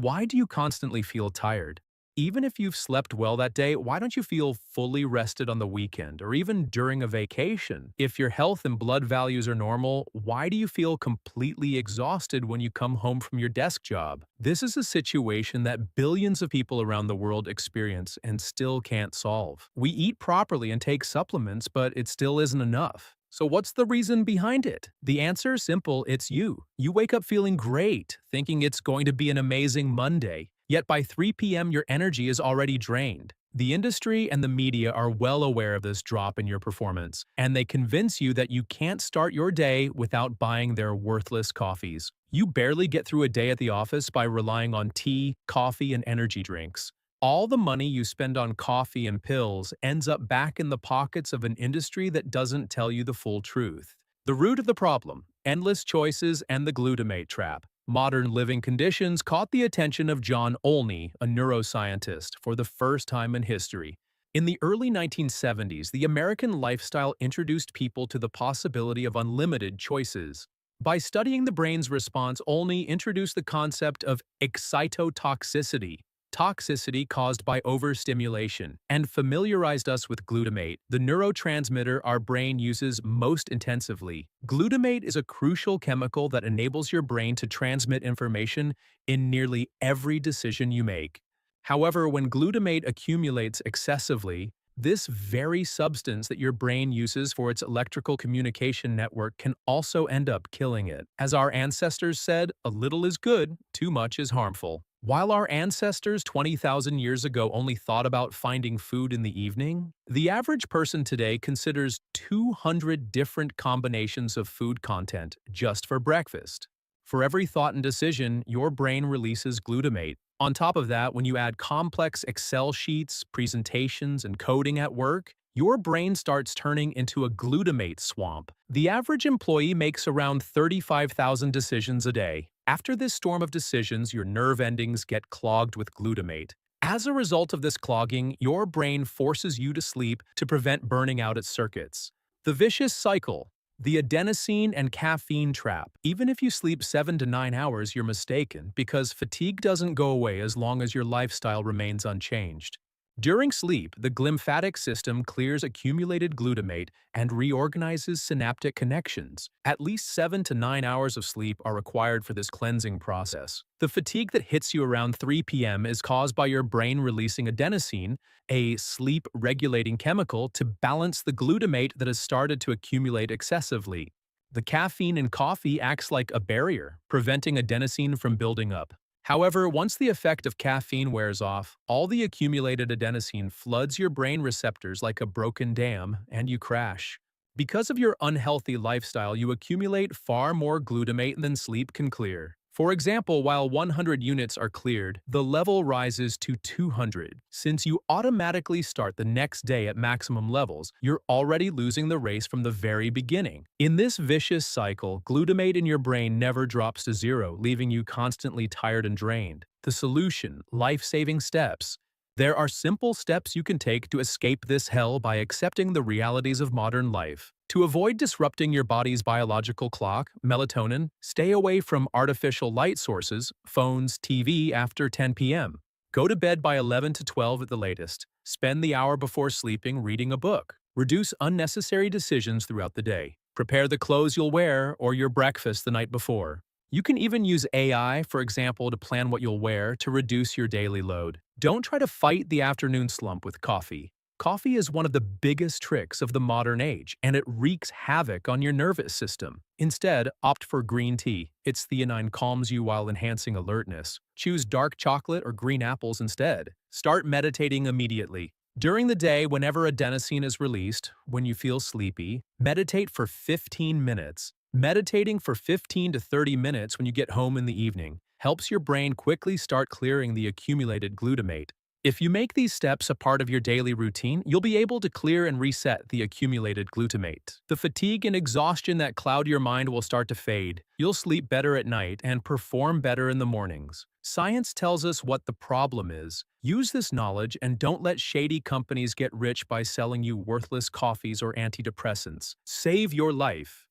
Why do you constantly feel tired? Even if you've slept well that day, why don't you feel fully rested on the weekend or even during a vacation? If your health and blood values are normal, why do you feel completely exhausted when you come home from your desk job? This is a situation that billions of people around the world experience and still can't solve. We eat properly and take supplements, but it still isn't enough. So what's the reason behind it? The answer is simple, it's you. You wake up feeling great, thinking it's going to be an amazing Monday, yet by 3 p.m. your energy is already drained. The industry and the media are well aware of this drop in your performance, and they convince you that you can't start your day without buying their worthless coffees. You barely get through a day at the office by relying on tea, coffee, and energy drinks. All the money you spend on coffee and pills ends up back in the pockets of an industry that doesn't tell you the full truth. The root of the problem, endless choices and the glutamate trap. Modern living conditions caught the attention of John Olney, a neuroscientist, for the first time in history. In the early 1970s, the American lifestyle introduced people to the possibility of unlimited choices. By studying the brain's response, Olney introduced the concept of excitotoxicity, toxicity caused by overstimulation, and familiarized us with glutamate, the neurotransmitter our brain uses most intensively. Glutamate is a crucial chemical that enables your brain to transmit information in nearly every decision you make. However, when glutamate accumulates excessively, this very substance that your brain uses for its electrical communication network can also end up killing it. As our ancestors said, a little is good, too much is harmful. While our ancestors 20,000 years ago only thought about finding food in the evening, the average person today considers 200 different combinations of food content just for breakfast. For every thought and decision, your brain releases glutamate. On top of that, when you add complex Excel sheets, presentations, and coding at work, your brain starts turning into a glutamate swamp. The average employee makes around 35,000 decisions a day. After this storm of decisions, your nerve endings get clogged with glutamate. As a result of this clogging, your brain forces you to sleep to prevent burning out its circuits. The vicious cycle. The adenosine and caffeine trap. Even if you sleep 7 to 9 hours, you're mistaken, because fatigue doesn't go away as long as your lifestyle remains unchanged. During sleep, the glymphatic system clears accumulated glutamate and reorganizes synaptic connections. At least 7 to 9 hours of sleep are required for this cleansing process. The fatigue that hits you around 3 p.m. is caused by your brain releasing adenosine, a sleep-regulating chemical, to balance the glutamate that has started to accumulate excessively. The caffeine in coffee acts like a barrier, preventing adenosine from building up. However, once the effect of caffeine wears off, all the accumulated adenosine floods your brain receptors like a broken dam, and you crash. Because of your unhealthy lifestyle, you accumulate far more glutamate than sleep can clear. For example, while 100 units are cleared, the level rises to 200. Since you automatically start the next day at maximum levels, you're already losing the race from the very beginning. In this vicious cycle, glutamate in your brain never drops to zero, leaving you constantly tired and drained. The solution: life-saving steps. There are simple steps you can take to escape this hell by accepting the realities of modern life. To avoid disrupting your body's biological clock, melatonin, stay away from artificial light sources, phones, TV after 10 p.m. Go to bed by 11 to 12 at the latest. Spend the hour before sleeping reading a book. Reduce unnecessary decisions throughout the day. Prepare the clothes you'll wear or your breakfast the night before. You can even use AI, for example, to plan what you'll wear to reduce your daily load. Don't try to fight the afternoon slump with coffee. Coffee is one of the biggest tricks of the modern age, and it wreaks havoc on your nervous system. Instead, opt for green tea. Its theanine calms you while enhancing alertness. Choose dark chocolate or green apples instead. Start meditating immediately. During the day, whenever adenosine is released, when you feel sleepy, meditate for 15 minutes. Meditating for 15 to 30 minutes when you get home in the evening helps your brain quickly start clearing the accumulated glutamate. If you make these steps a part of your daily routine, you'll be able to clear and reset the accumulated glutamate. The fatigue and exhaustion that cloud your mind will start to fade. You'll sleep better at night and perform better in the mornings. Science tells us what the problem is. Use this knowledge and don't let shady companies get rich by selling you worthless coffees or antidepressants. Save your life.